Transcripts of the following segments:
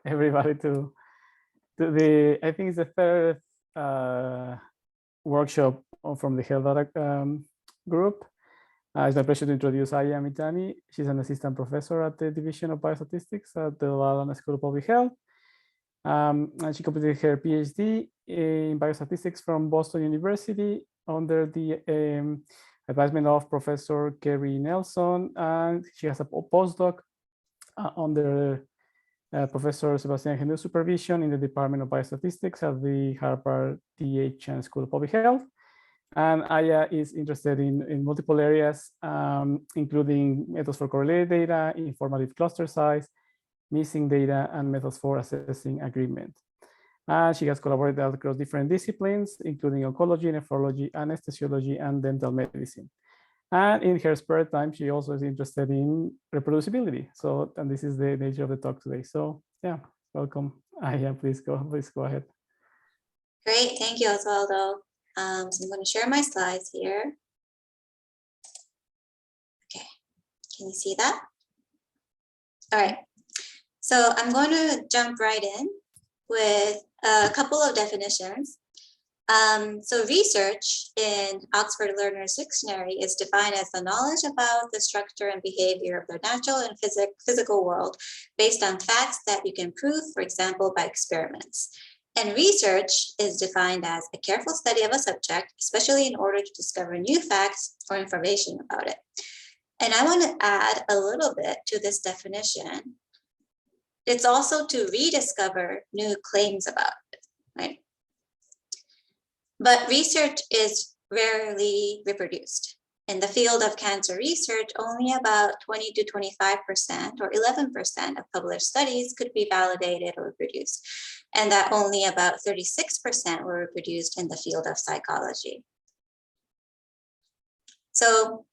everybody to the, I think it's the third workshop from the Health Data group. It's my pleasure to introduce Aya Mitani. She's an assistant professor at the Division of Biostatistics at the Lana School of Public Health. And she completed her PhD in biostatistics from Boston University under the advisement of Professor Kerry Nelson, and she has a postdoc under Professor Sebastian Genu's supervision in the Department of Biostatistics at the Harvard T.H. School of Public Health. And Aya is interested in multiple areas, including methods for correlated data, informative cluster size, missing data, and methods for assessing agreement. And she has collaborated across different disciplines, including oncology, nephrology, anesthesiology, and dental medicine. And in her spare time, she also is interested in reproducibility. So, and this is the nature of the talk today. So, yeah, welcome. Aya, please go ahead. Great, thank you, Osvaldo. So I'm going to share my slides here. Okay, can you see that? All right, so I'm going to jump right in with a couple of definitions. So research in Oxford Learner's Dictionary is defined as the knowledge about the structure and behavior of the natural and physical world based on facts that you can prove, for example, by experiments. And research is defined as a careful study of a subject, especially in order to discover new facts or information about it. And I want to add a little bit to this definition. It's also to rediscover new claims about it, right? But research is rarely reproduced. In the field of cancer research, only about 20 to 25% or 11% of published studies could be validated or reproduced, and that only about 36% were reproduced in the field of psychology. So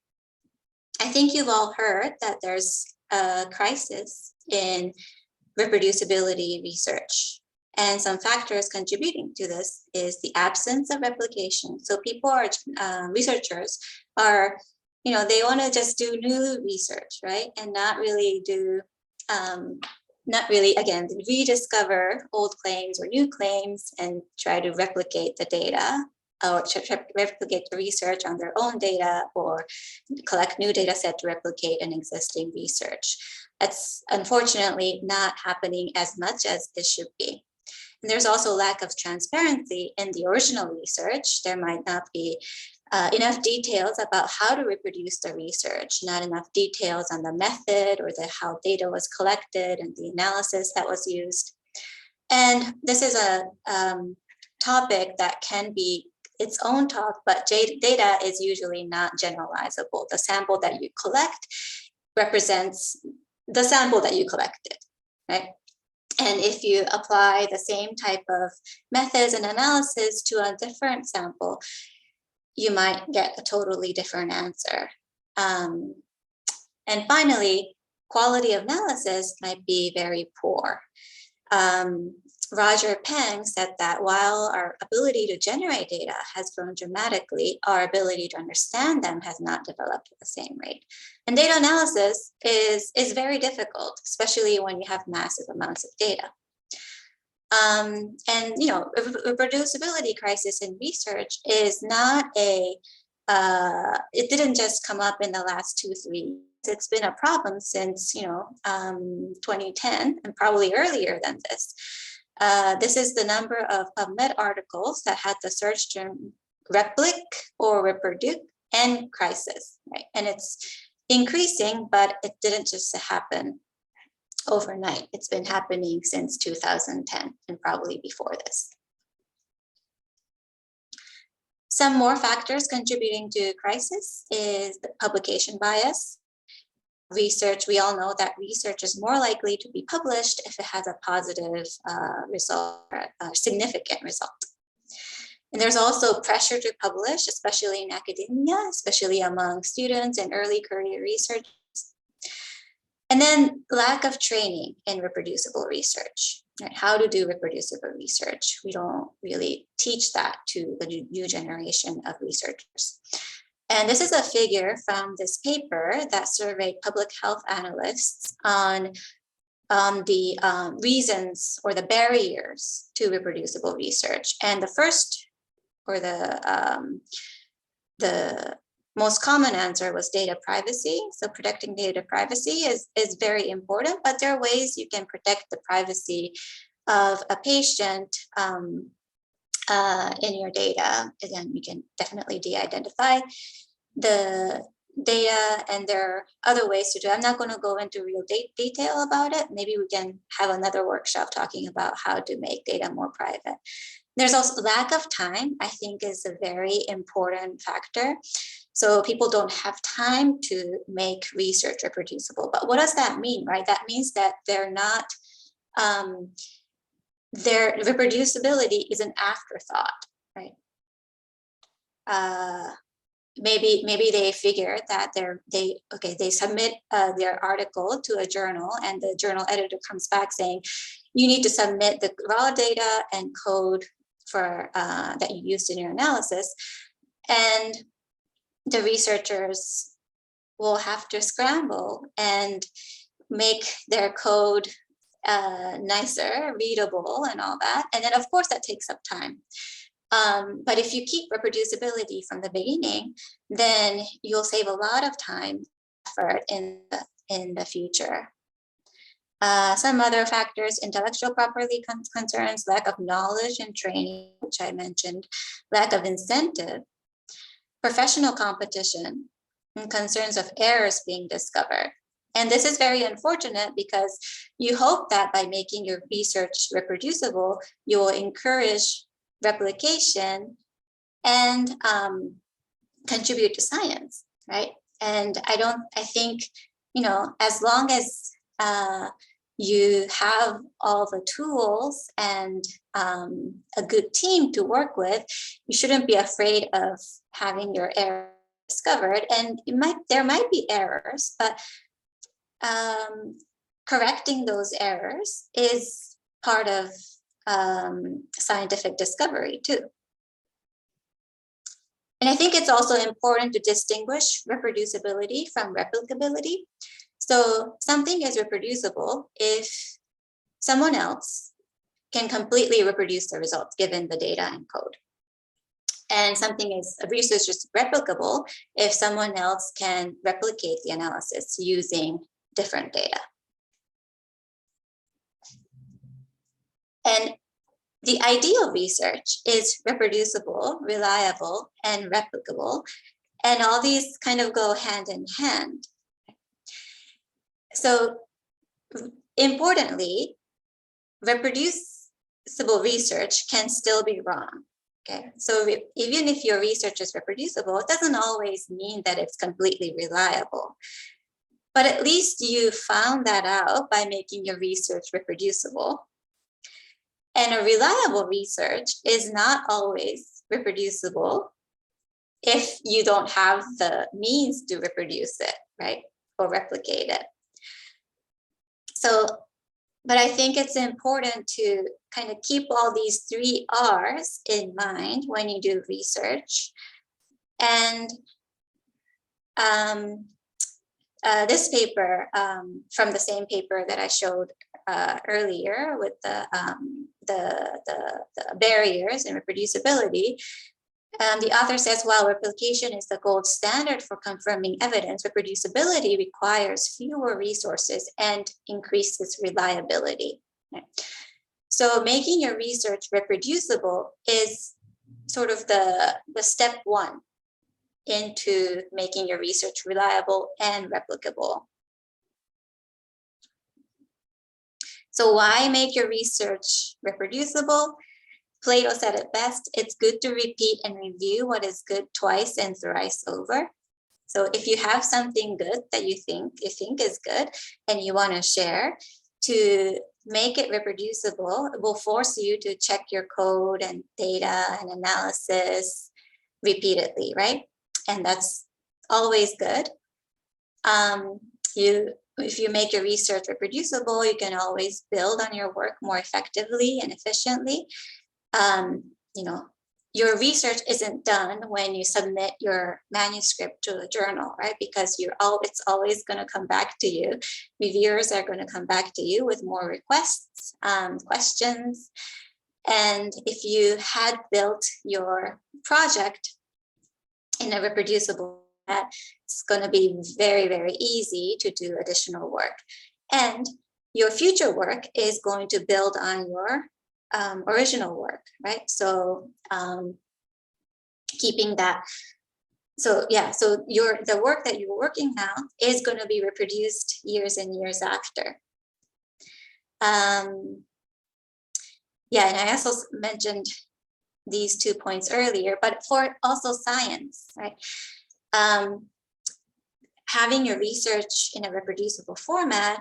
I think you've all heard that there's a crisis in reproducibility research. And some factors contributing to this is the absence of replication. So people are, researchers are, they want to just do new research, right? And not really do, again, rediscover old claims or new claims and try to replicate the data or replicate the research on their own data or collect new data set to replicate an existing research. That's unfortunately not happening as much as it should be. And there's also lack of transparency in the original research. There might not be enough details about how to reproduce the research, not enough details on the method or how data was collected and the analysis that was used. And this is a topic that can be its own talk, but data is usually not generalizable. The sample that you collect represents the sample that you collected, right? And if you apply the same type of methods and analysis to a different sample, you might get a totally different answer. And finally, quality of analysis might be very poor. Roger Peng said that while our ability to generate data has grown dramatically, our ability to understand them has not developed at the same rate. And data analysis is very difficult, especially when you have massive amounts of data. And reproducibility crisis in research is not it didn't just come up in the last 2-3 years. It's been a problem since 2010 and probably earlier than this. This is the number of PubMed articles that had the search term replic or reproduce and crisis, right? And it's increasing, but it didn't just happen overnight. It's been happening since 2010 and probably before this. Some more factors contributing to crisis is the publication bias. Research, we all know that research is more likely to be published if it has a positive result, a significant result. And there's also pressure to publish, especially in academia, especially among students and early career researchers. And then lack of training in reproducible research, right? How to do reproducible research. We don't really teach that to the new generation of researchers. And this is a figure from this paper that surveyed public health analysts on the reasons or the barriers to reproducible research. And the first, or the most common answer was data privacy. So protecting data privacy is very important, but there are ways you can protect the privacy of a patient in your data. Again, you can definitely de-identify the data, and there are other ways to do it. I'm not going to go into real detail about it. Maybe we can have another workshop talking about how to make data more private. There's also lack of time, I think, is a very important factor. So people don't have time to make research reproducible. But what does that mean, right? That means that they're not, their reproducibility is an afterthought, right? Maybe they figure that they submit their article to a journal, and the journal editor comes back saying, you need to submit the raw data and code for that you used in your analysis, and the researchers will have to scramble and make their code nicer, readable, and all that. And then, of course, that takes up time. But if you keep reproducibility from the beginning, then you'll save a lot of time, effort in the future. Some other factors: intellectual property concerns, lack of knowledge and training, which I mentioned, lack of incentive, professional competition, and concerns of errors being discovered. And this is very unfortunate, because you hope that by making your research reproducible, you will encourage replication and contribute to science, right? And I think, as long as you have all the tools and a good team to work with, you shouldn't be afraid of having your error discovered. And there might be errors, but correcting those errors is part of scientific discovery too. And I think it's also important to distinguish reproducibility from replicability. So something is reproducible if someone else can completely reproduce the results given the data and code. And something is research is replicable if someone else can replicate the analysis using different data. And the ideal research is reproducible, reliable, and replicable. And all these kind of go hand in hand. So importantly, reproducible research can still be wrong. Okay, so even if your research is reproducible, it doesn't always mean that it's completely reliable. But at least you found that out by making your research reproducible. And a reliable research is not always reproducible if you don't have the means to reproduce it, right? Or replicate it. So, but I think it's important to kind of keep all these 3 R's in mind when you do research. And this paper, from the same paper that I showed earlier with the barriers and reproducibility, the author says, while replication is the gold standard for confirming evidence, reproducibility requires fewer resources and increases reliability. Right? So making your research reproducible is sort of the step 1 into making your research reliable and replicable. So why make your research reproducible? Plato said it best: it's good to repeat and review what is good twice and thrice over. So if you have something good that you think is good and you want to share, to make it reproducible, it will force you to check your code and data and analysis repeatedly, right? And that's always good. If you make your research reproducible, you can always build on your work more effectively and efficiently. your research isn't done when you submit your manuscript to a journal, right? Because it's always going to come back to you. Reviewers are going to come back to you with more requests, questions. And if you had built your project in a reproducible format, it's going to be very, very easy to do additional work. And your future work is going to build on your original work, right? So keeping that, so the work that you're working now is going to be reproduced years and years after. Yeah, and I also mentioned these 2 points earlier, but for also science, right? Having your research in a reproducible format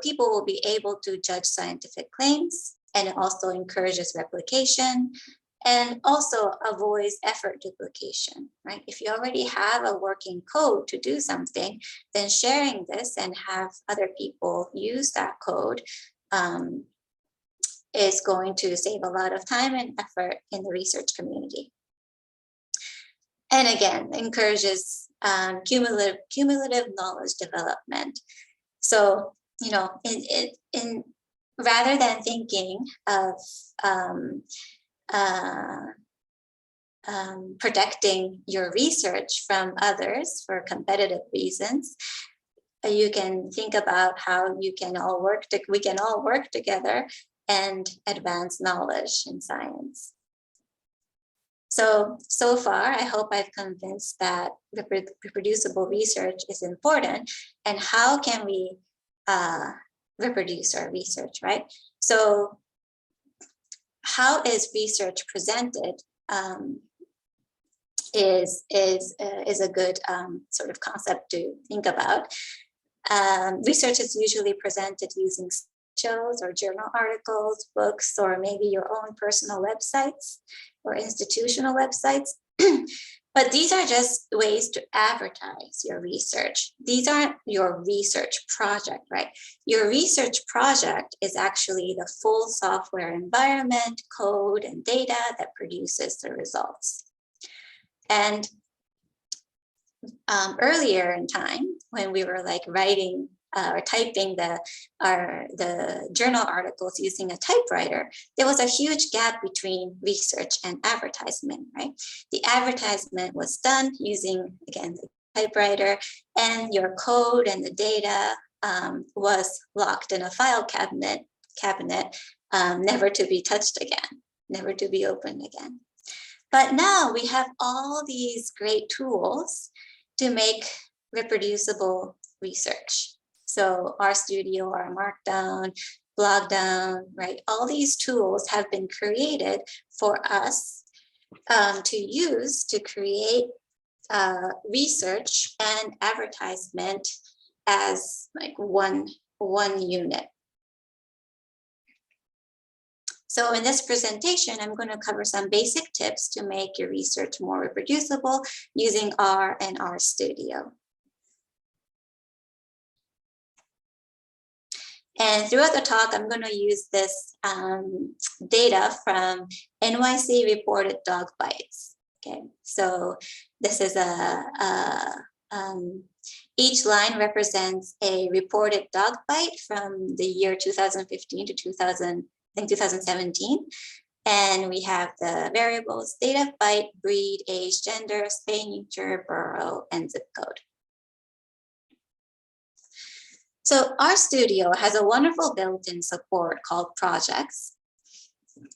people will be able to judge scientific claims, and it also encourages replication and also avoids effort duplication, right? If you already have a working code to do something, then sharing this and have other people use that code is going to save a lot of time and effort in the research community. And again, encourages cumulative knowledge development. So, you know, in rather than thinking of protecting your research from others for competitive reasons, you can think about how we can all work together and advance knowledge in science. So far, I hope I've convinced that reproducible research is important, and how can we reproduce our research, right? So how is research presented is a good sort of concept to think about. Research is usually presented using shows or journal articles, books, or maybe your own personal websites or institutional websites. But these are just ways to advertise your research. These aren't your research project, right? Your research project is actually the full software environment, code, and data that produces the results. And earlier in time, when we were like writing or typing the journal articles using a typewriter, there was a huge gap between research and advertisement, right? The advertisement was done using, again, the typewriter, and your code and the data was locked in a file cabinet, never to be touched again, never to be opened again. But now we have all these great tools to make reproducible research. So RStudio, Markdown, Blogdown, right? All these tools have been created for us to use to create research and advertisement as like one unit. So in this presentation, I'm going to cover some basic tips to make your research more reproducible using R and RStudio. And throughout the talk, I'm going to use this data from NYC reported dog bites. Okay, so this is each line represents a reported dog bite from the year 2015 to 2017. And we have the variables: date of bite, breed, age, gender, spay, neuter, borough, and zip code. So RStudio has a wonderful built-in support called projects,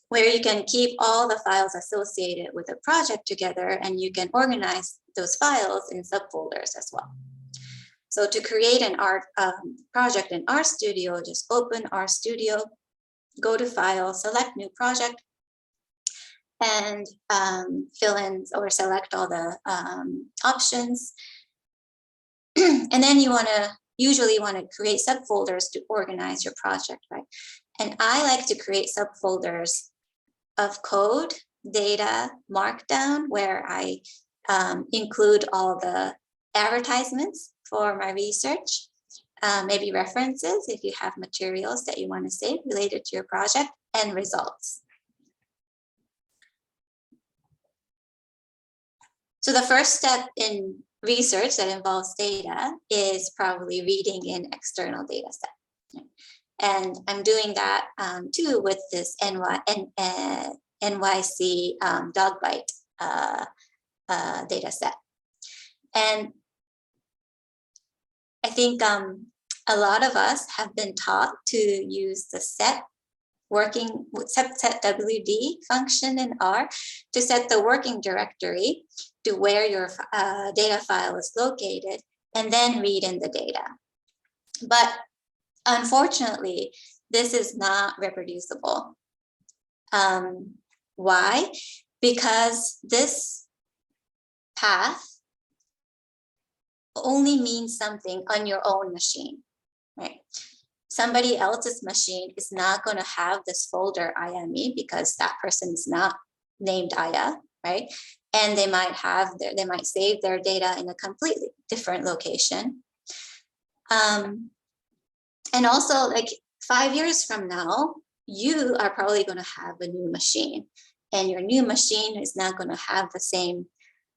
where you can keep all the files associated with a project together, and you can organize those files in subfolders as well. So to create an art project in RStudio, just open RStudio, go to File, select New Project, and fill in or select all the options. And then you usually want to create subfolders to organize your project, right? And I like to create subfolders of code, data, Markdown, where I include all the advertisements for my research, maybe references if you have materials that you want to save related to your project, and results. So the first step in research that involves data is probably reading an external data set. And I'm doing that too with this NYC dog bite data set. And I think a lot of us have been taught to use the set WD function in R to set the working directory to where your data file is located, and then read in the data. But unfortunately, this is not reproducible. Why? Because this path only means something on your own machine, right? Somebody else's machine is not going to have this folder IME because that person is not named Aya, right? And they might save their data in a completely different location. And also, like 5 years from now, you are probably going to have a new machine, and your new machine is not going to have the same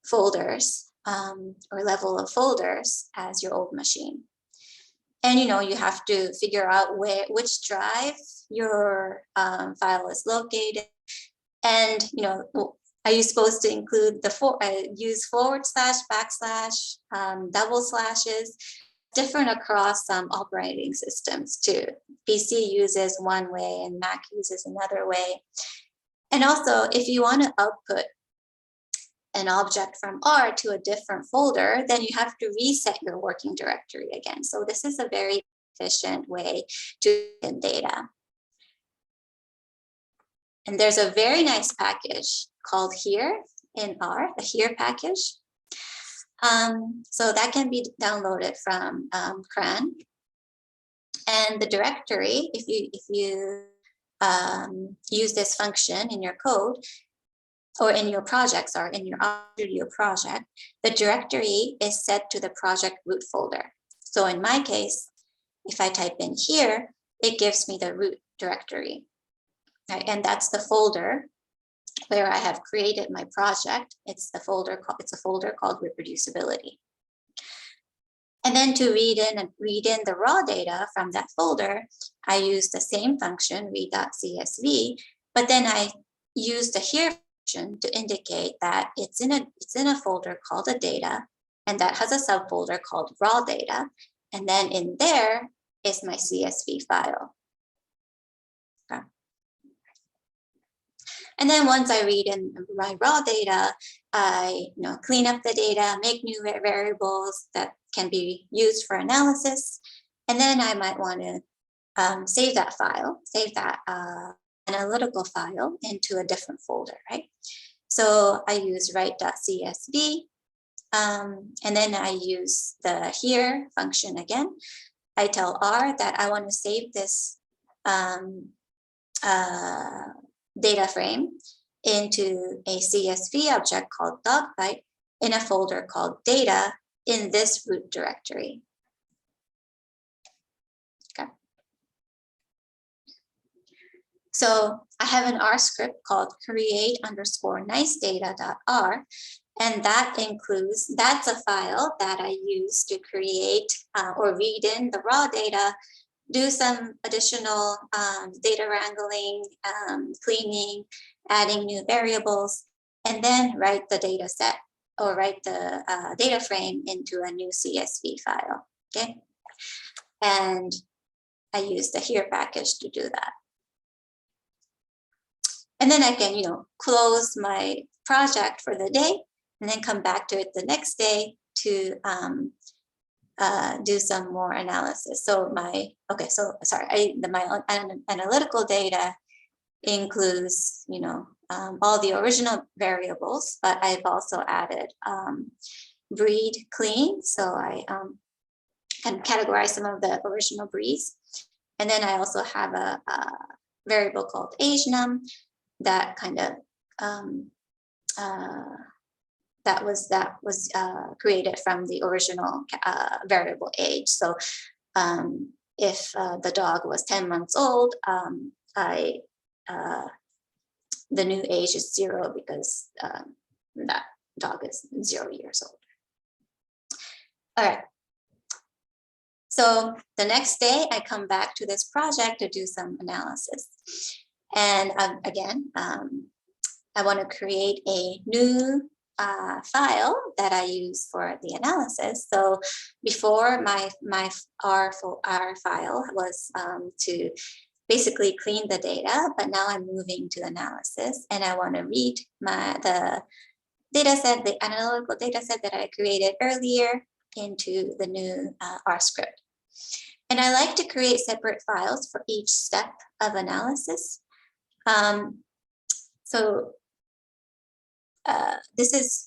folders or level of folders as your old machine. And you have to figure out which drive your file is located. And are you supposed to include use forward slash, backslash, double slashes? Different across some operating systems too. PC uses one way and Mac uses another way. And also, if you want to output an object from R to a different folder, then you have to reset your working directory again. So this is a very efficient way to get data. And there's a very nice package called here in R, the here package. So that can be downloaded from CRAN. And the directory, if you use this function in your code, or in your projects, or in your Studio project, the directory is set to the project root folder. So in my case, if I type in here, it gives me the root directory, right? And that's the folder where I have created my project. It's a folder called Reproducibility. And then to read in the raw data from that folder, I use the same function, read.csv, but then I use the here function to indicate that it's in a folder called the data, and that has a subfolder called raw data. And then in there is my CSV file. Okay. And then once I read in my raw data, I clean up the data, make new variables that can be used for analysis. And then I might want to save that file, save that analytical file into a different folder, right? So I use write.csv, and then I use the here function again. I tell R that I want to save this data frame into a CSV object called dogbite in a folder called data in this root directory. Okay. So I have an R script called create_nicedata.r, and that's a file that I use to create or read in the raw data, do some additional data wrangling, cleaning, adding new variables, and then write the data set or write the data frame into a new CSV file, okay? And I use the here package to do that. And then I can, close my project for the day and then come back to it the next day to do some more analysis. So my analytical data includes, all the original variables, but I've also added breed clean. So I can categorize some of the original breeds. And then I also have a variable called age num that kind of that was created from the original variable age. So if the dog was 10 months old, the new age is 0 because dog is 0 years old. All right. So the next day I come back to this project to do some analysis. And again, I want to create a new file that I use for the analysis. So before my R file was to basically clean the data, but now I'm moving to analysis, and I want to read the data set, the analytical data set that I created earlier into the new R script. And I like to create separate files for each step of analysis.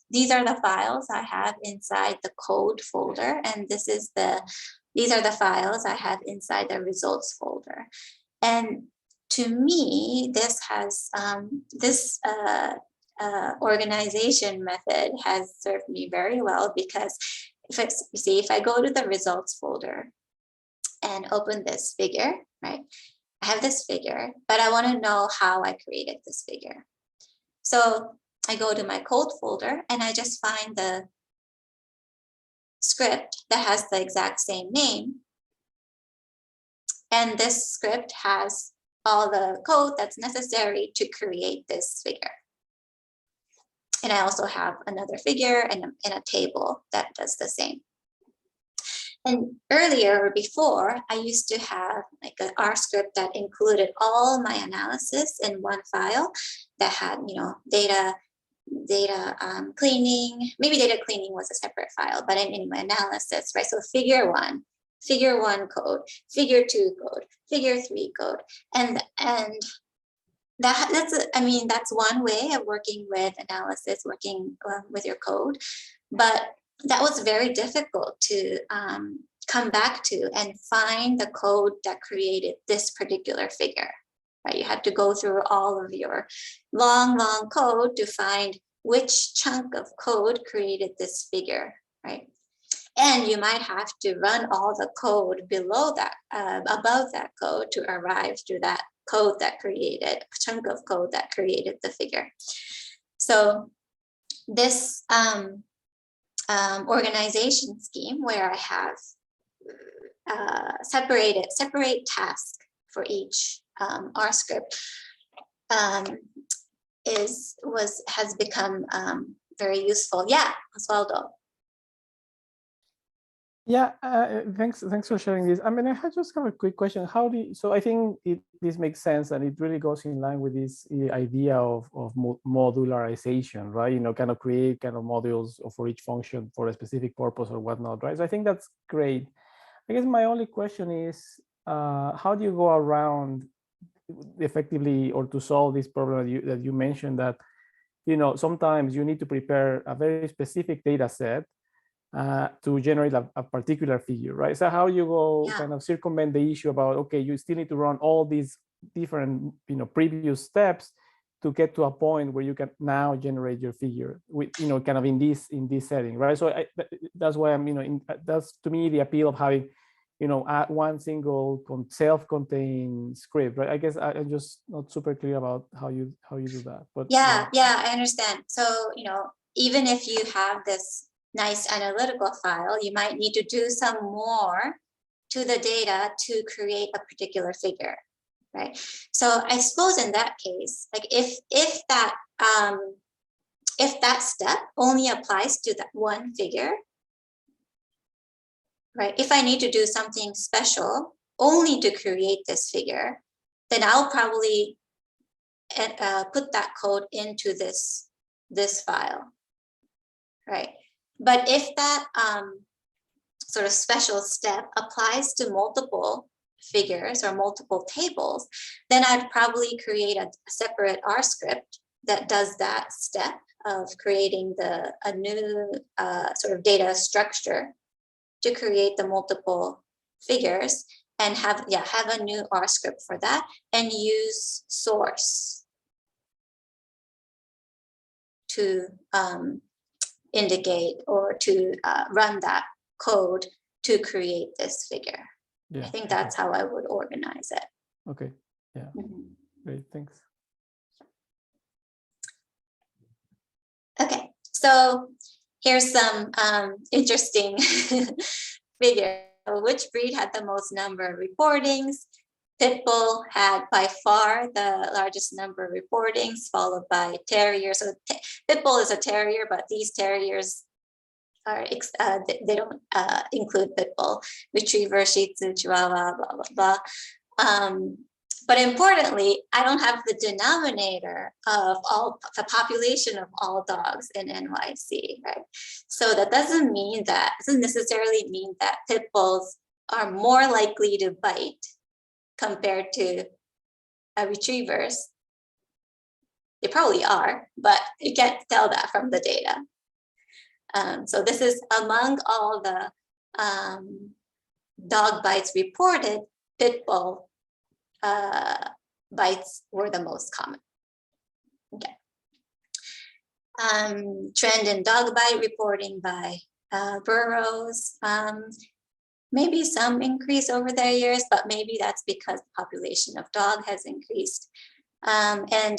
These are the files I have inside the code folder, and these are the files I have inside the results folder. And to me, this has organization method has served me very well, because if I go to the results folder and open this figure, right? I have this figure, but I want to know how I created this figure. So I go to my code folder and I just find the script that has the exact same name. And this script has all the code that's necessary to create this figure. And I also have another figure and a table that does the same. And earlier or before, I used to have like an R script that included all my analysis in one file that had, data cleaning. Maybe data cleaning was a separate file, but anyway, analysis, right? So figure one code, figure 2 code, figure 3 code, and that's one way of working with analysis, working with your code, but that was very difficult to come back to and find the code that created this particular figure, right? You had to go through all of your long code to find which chunk of code created this figure, right? And you might have to run all the code below that, above that code to arrive to that code that created, chunk of code that created the figure. So this organization scheme where I have separate tasks for each R script has become very useful. Yeah, Osvaldo. Yeah, thanks for sharing this. I mean, I just have a quick question. So I think this makes sense, and it really goes in line with this idea of modularization, right? Kind of create kind of modules for each function for a specific purpose or whatnot, right? So I think that's great. I guess my only question is, how do you go around effectively or to solve this problem that you mentioned, that sometimes you need to prepare a very specific data set to generate a particular figure, right? So how you go kind of circumvent the issue about, okay, you still need to run all these different previous steps to get to a point where you can now generate your figure with kind of in this setting, right? So that's why I'm that's to me the appeal of having one single self-contained script, right? I guess I'm just not super clear about how you do that, but yeah, I understand. So even if you have this nice analytical file, you might need to do some more to the data to create a particular figure, right? So I suppose in that case, like if that step only applies to that one figure, right? If I need to do something special only to create this figure, then I'll probably put that code into this file, right? But if that sort of special step applies to multiple figures or multiple tables, then I'd probably create a separate R script that does that step of creating a new sort of data structure to create the multiple figures, and have a new R script for that, and use source to indicate or to run that code to create this figure. Yeah, I think that's how I would organize it. Okay. Yeah. Great. Thanks. Okay. So here's some interesting figure. Which breed had the most number of reportings? Pitbull had by far the largest number of reportings, followed by terrier. So Pitbull is a terrier, but these terriers are they don't include Pitbull. Retriever, Shih Tzu, Chihuahua, blah blah blah. But importantly, I don't have the denominator of all the population of all dogs in NYC, right? So that doesn't necessarily mean that pit bulls are more likely to bite compared to retrievers. They probably are, but you can't tell that from the data. So this is among all the dog bites reported, pit bull bites were the most common. Okay. Trend in dog bite reporting by burrows. Maybe some increase over the years, but maybe that's because the population of dog has increased. And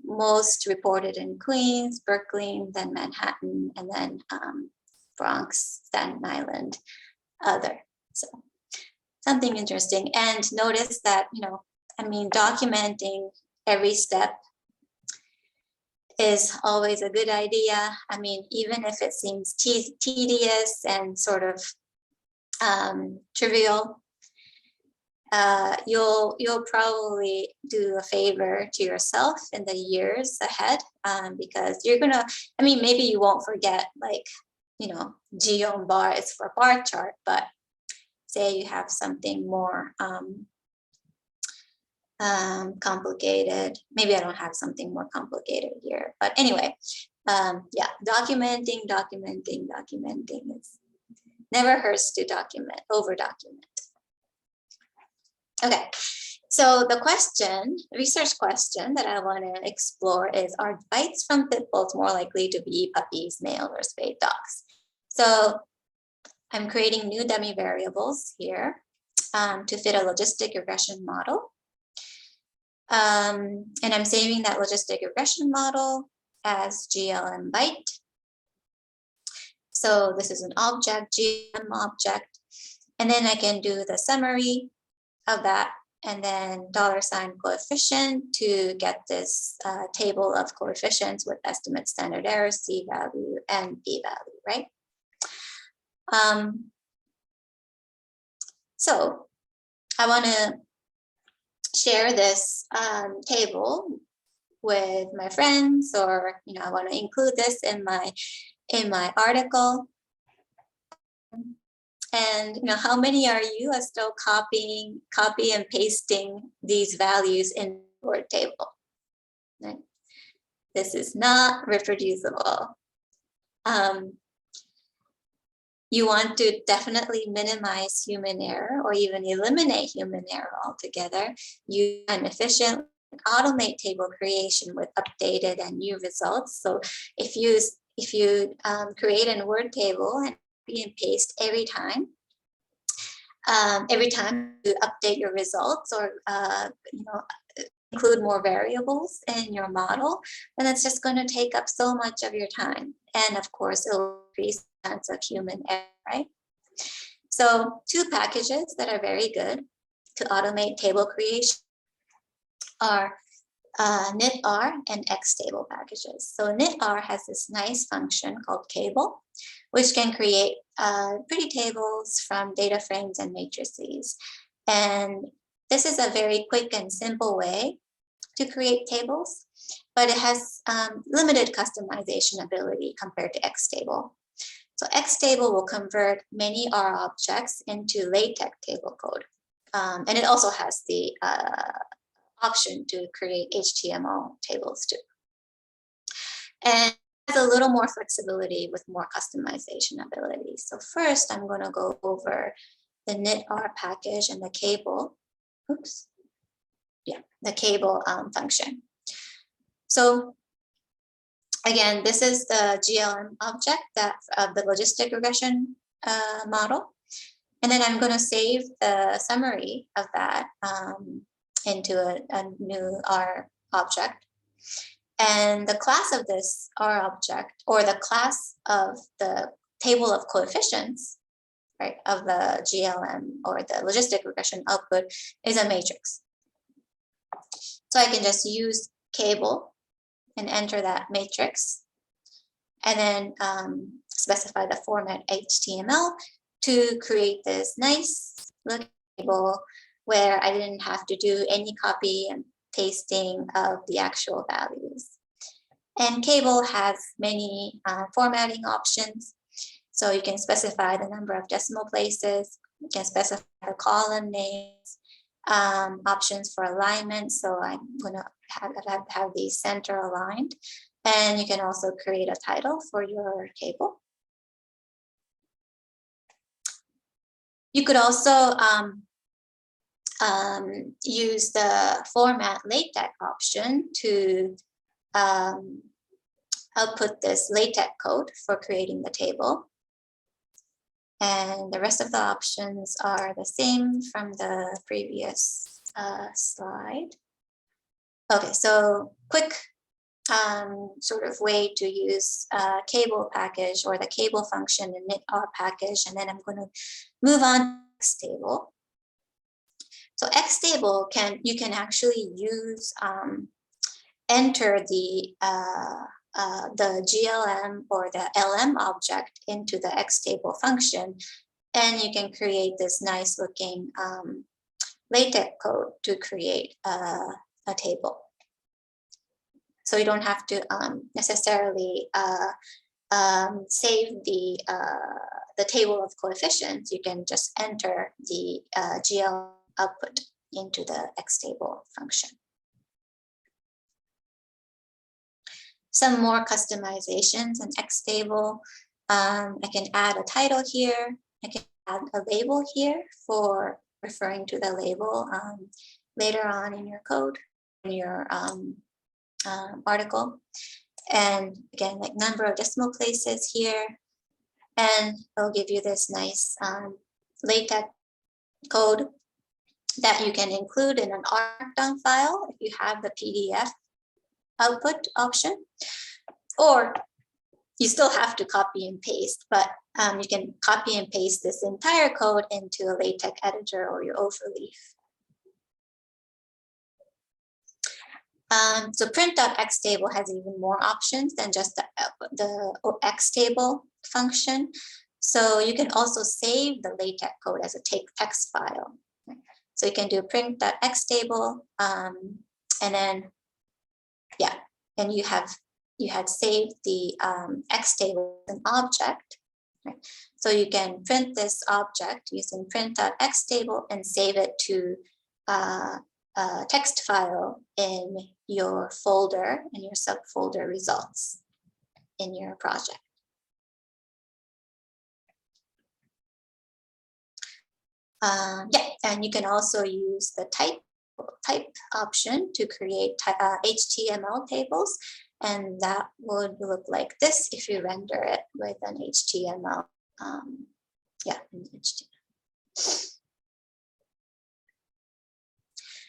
most reported in Queens, Brooklyn, then Manhattan, and then Bronx, Staten Island, other. So something interesting. And notice that, documenting every step is always a good idea. Even if it seems tedious and sort of trivial, you'll probably do a favor to yourself in the years ahead, because you're gonna, maybe you won't forget, geom bar is for bar chart, but say you have something more complicated. Maybe I don't have something more complicated here, but anyway, yeah, documenting is never hurts to document, over document. Okay, so the research question that I want to explore is, are bites from pit bulls more likely to be puppies, male or spayed dogs? So I'm creating new dummy variables here to fit a logistic regression model. And I'm saving that logistic regression model as GLM bite. So this is an object, GLM object. And then I can do the summary of that, and then $ coefficient to get this table of coefficients with estimate standard error, C value, and B value, right? So I want to share this table with my friends, or I want to include this in my article. And how many are you are still copy and pasting these values in the word table? Right? This is not reproducible. You want to definitely minimize human error, or even eliminate human error altogether. Use time efficient, automate table creation with updated and new results. So if you create a word table and copy and paste every time you update your results, or include more variables in your model, then it's just going to take up so much of your time. And of course, it'll increase the chance of human error, right? So 2 packages that are very good to automate table creation are knitr and xtable packages. So knitr has this nice function called cable, which can create pretty tables from data frames and matrices. And this is a very quick and simple way to create tables, but it has limited customization ability compared to xtable. So xtable will convert many R objects into LaTeX table code. And it also has the option to create HTML tables too. And has a little more flexibility with more customization ability. So first, I'm going to go over the knitr package and the cable. Oops. Yeah, the cable function. So again, this is the GLM object of the logistic regression model. And then I'm going to save the summary of that into a new R object. And the class of this R object, or the class of the table of coefficients, right, of the GLM or the logistic regression output is a matrix. So I can just use cable and enter that matrix, and then specify the format HTML to create this nice looking table where I didn't have to do any copy and pasting of the actual values. And cable has many formatting options. So you can specify the number of decimal places, you can specify the column names, options for alignment. So I'm gonna have these center aligned. And you can also create a title for your table. You could also use the format LaTeX option to output this LaTeX code for creating the table. And the rest of the options are the same from the previous slide. Okay, so quick sort of way to use cable package or the cable function in knit-r package, and then I'm going to move on to xtable. So xtable you can actually use enter the GLM or the LM object into the xtable function, and you can create this nice looking LaTeX code to create a table. So you don't have to necessarily save the table of coefficients. You can just enter the GL output into the xtable function. Some more customizations in xtable. I can add a title here. I can add a label here for referring to the label later on in your code, in your article. And again, like number of decimal places here. And it'll give you this nice LaTeX code that you can include in an Markdown file if you have the PDF output option, or you still have to copy and paste, but you can copy and paste this entire code into a LaTeX editor or your overleaf. So print.xtable has even more options than just the xtable function. So you can also save the LaTeX code as a text file. So you can do print.xtable, and then, yeah, and you had saved the xtable as an object. Right? So you can print this object using print.xtable and save it to a text file in your folder, in your subfolder results in your project. Yeah, and you can also use the type option to create HTML tables, and that would look like this if you render it with an HTML. Yeah, HTML.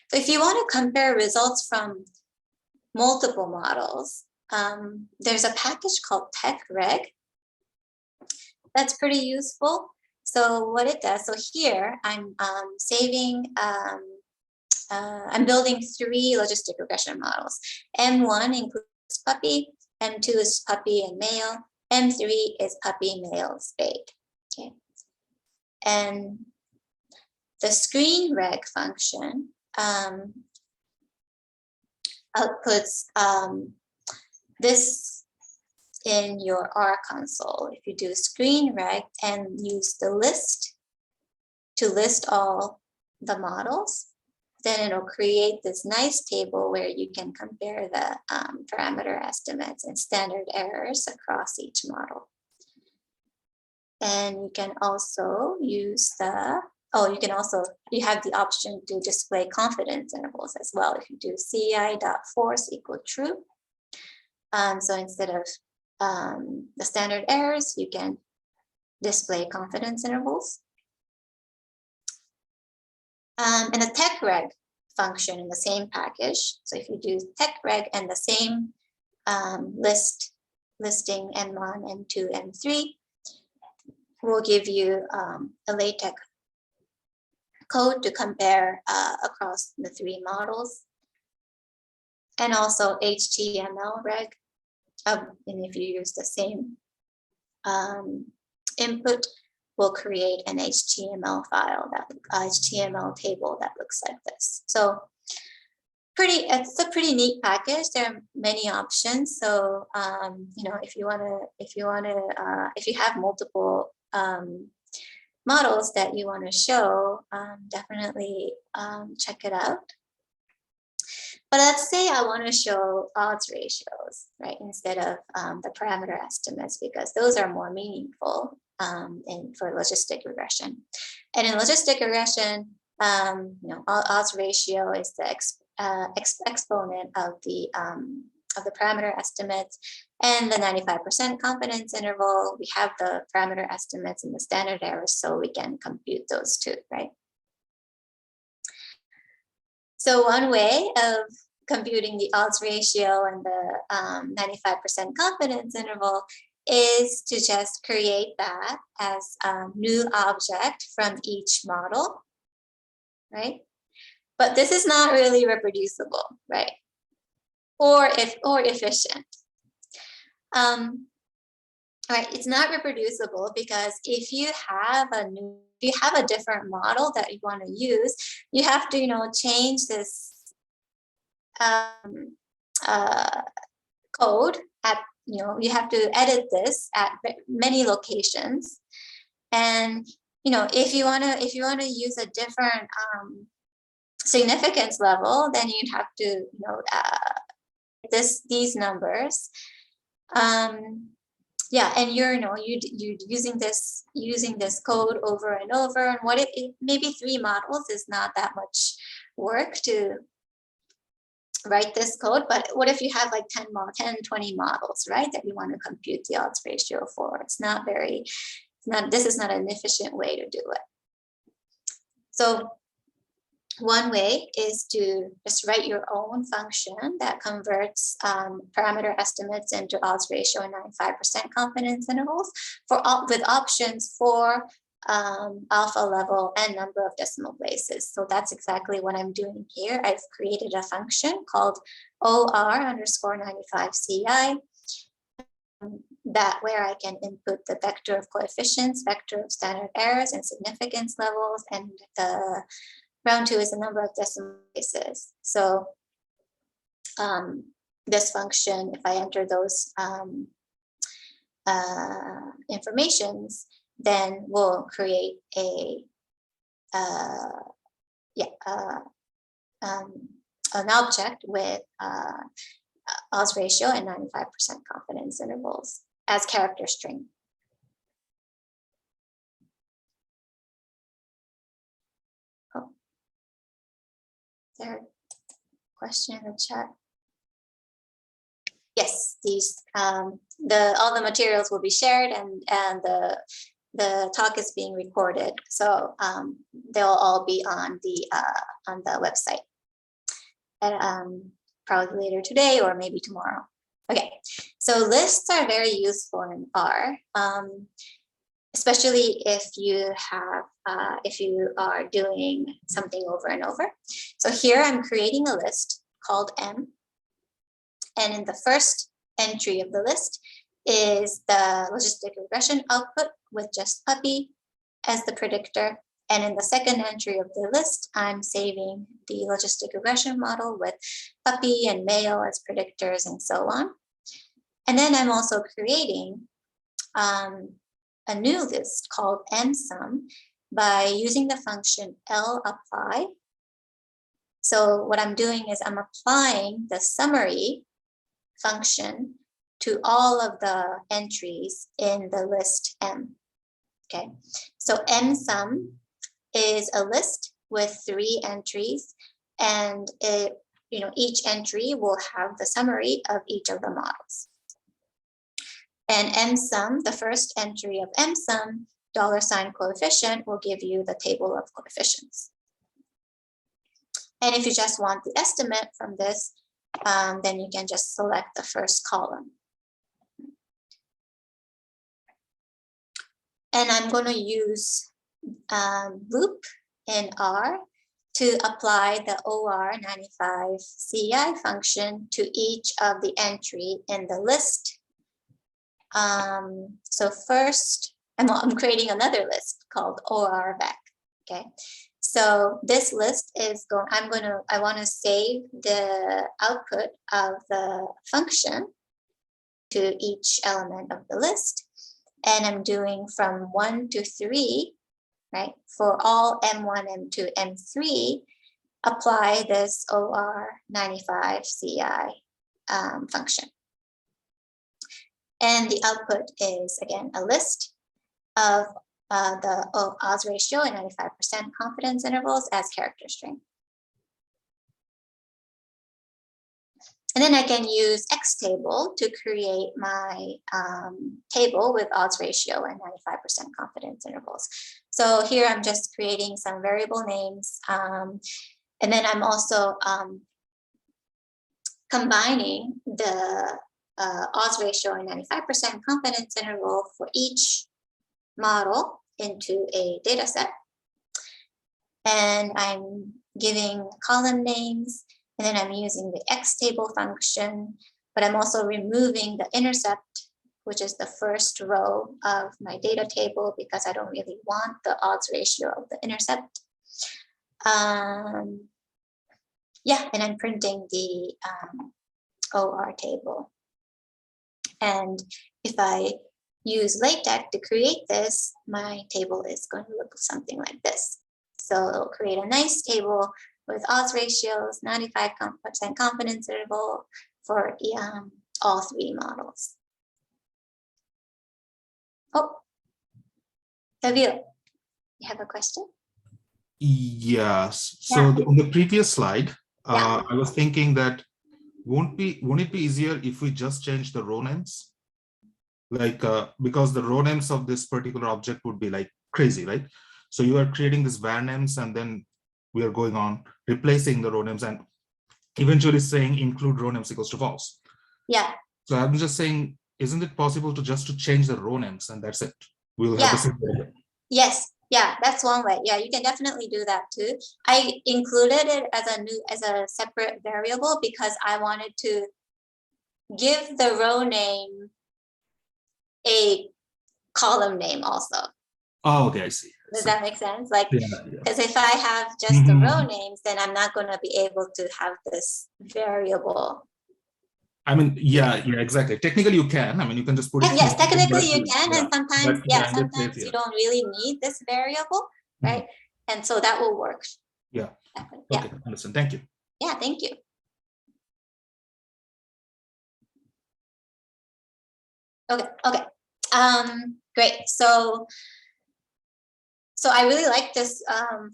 So if you want to compare results from multiple models, there's a package called TechReg that's pretty useful. So what it does, so here I'm I'm building 3 logistic regression models. M1 includes puppy, M2 is puppy and male, M3 is puppy, male, spade. Okay. And the screen reg function outputs this in your R console. If you do screen reg and use the list to list all the models, then it'll create this nice table where you can compare the parameter estimates and standard errors across each model. And you can also use you have the option to display confidence intervals as well. If you do ci.force equal true. So instead of the standard errors, you can display confidence intervals. And the TechReg function in the same package. So if you do TechReg and the same listing N1, N2, N3 will give you a LaTeX code to compare across the 3 models, and also HTML reg. And if you use the same input, will create an HTML file, that HTML table that looks like this. So it's a pretty neat package. There are many options. So you know, if you have multiple models that you want to show, definitely check it out. But let's say I want to show odds ratios, right, instead of the parameter estimates, because those are more meaningful for logistic regression. And in logistic regression, you know, odds ratio is the exponent of the parameter estimates, and the 95% confidence interval. We have the parameter estimates and the standard errors, so we can compute those too, right? So one way of computing the odds ratio and the 95% confidence interval is to just create that as a new object from each model, right? But this is not really reproducible, right? Or efficient. Right, it's not reproducible because if you have a different model that you want to use, you have to, you know, change this code at, you know, you have to edit this at many locations. And, you know, if you want to use a different significance level, then you'd have to, you know, these numbers. Yeah, and you're using this code over and over, and what if maybe 3 models is not that much work to write this code, but what if you have like 10, 20 models, right, that you want to compute the odds ratio for? This is not an efficient way to do it. So one way is to just write your own function that converts parameter estimates into odds ratio and 95% confidence intervals with options for alpha level and number of decimal places. So that's exactly what I'm doing here. I've created a function called OR_95CI where I can input the vector of coefficients, vector of standard errors and significance levels, and the round 2 is the number of decimal places. So this function, if I enter those informations, then we'll create an object with odds ratio and 95% confidence intervals as character string. Oh, is there a question in the chat? Yes, these all the materials will be shared, and the talk is being recorded, so they'll all be on the website, and probably later today or maybe tomorrow. Okay, so lists are very useful in R, especially if you are doing something over and over. So here I'm creating a list called M, and in the first entry of the list is the logistic regression output with just puppy as the predictor. And in the second entry of the list, I'm saving the logistic regression model with puppy and male as predictors and so on. And then I'm also creating a new list called msum by using the function lapply. So what I'm doing is I'm applying the summary function to all of the entries in the list M. Okay, so msum is a list with 3 entries, and each entry will have the summary of each of the models. And msum, the first entry of msum, $ coefficient, will give you the table of coefficients. And if you just want the estimate from this, then you can just select the first column. And I'm going to use loop in R to apply the OR95 CI function to each of the entry in the list. So first, I'm creating another list called ORVec. Okay, so this list is I want to save the output of the function to each element of the list. And I'm doing from 1 to 3, right? For all M1, M2, M3, apply this OR95 CI function. And the output is, again, a list of the odds ratio and 95% confidence intervals as character string. And then I can use Xtable to create my table with odds ratio and 95% confidence intervals. So here I'm just creating some variable names. And then I'm also combining the odds ratio and 95% confidence interval for each model into a data set. And I'm giving column names, and then I'm using the Xtable function, but I'm also removing the intercept, which is the first row of my data table, because I don't really want the odds ratio of the intercept. Yeah, and I'm printing the OR table. And if I use LaTeX to create this, my table is going to look something like this. So it'll create a nice table with odds ratios, 95% confidence interval for all 3 models. Oh, Davil, you have a question? Yes. So Yeah. on the previous slide, Yeah. I was thinking that won't it be easier if we just change the row names? Like, because the row names of this particular object would be like crazy, right? So you are creating this var names, and then we are going on replacing the row names and eventually saying include row names equals to false. Yeah. So I'm just saying, isn't it possible to change the row names and that's it? We'll have the same data. Yes. Yeah, that's one way. Yeah, you can definitely do that too. I included it as a separate variable because I wanted to give the row name a column name also. Oh, okay, I see. Does that make sense? Like, Yeah. because if I have just the row names, then I'm not going to be able to have this variable. I mean, yeah, exactly. Technically, you can. I mean, you can just put it. Yes, technically you can, yeah. and sometimes, sometimes you Yeah. don't really need this variable, right? And so that will work. Yeah. Yeah. Okay, understand. Thank you. Yeah, thank you. Okay. Great. So I really like this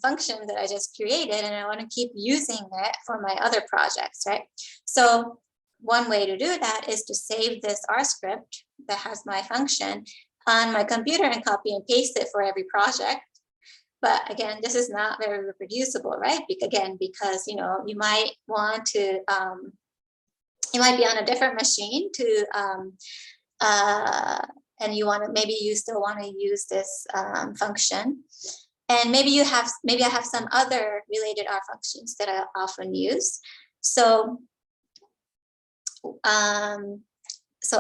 function that I just created, and I want to keep using it for my other projects, right? So one way to do that is to save this R script that has my function on my computer and copy and paste it for every project. But again, this is not very reproducible, right? Because you might want to, you might be on a different machine to, and maybe you still want to use this function. And maybe I have some other related R functions that I often use. So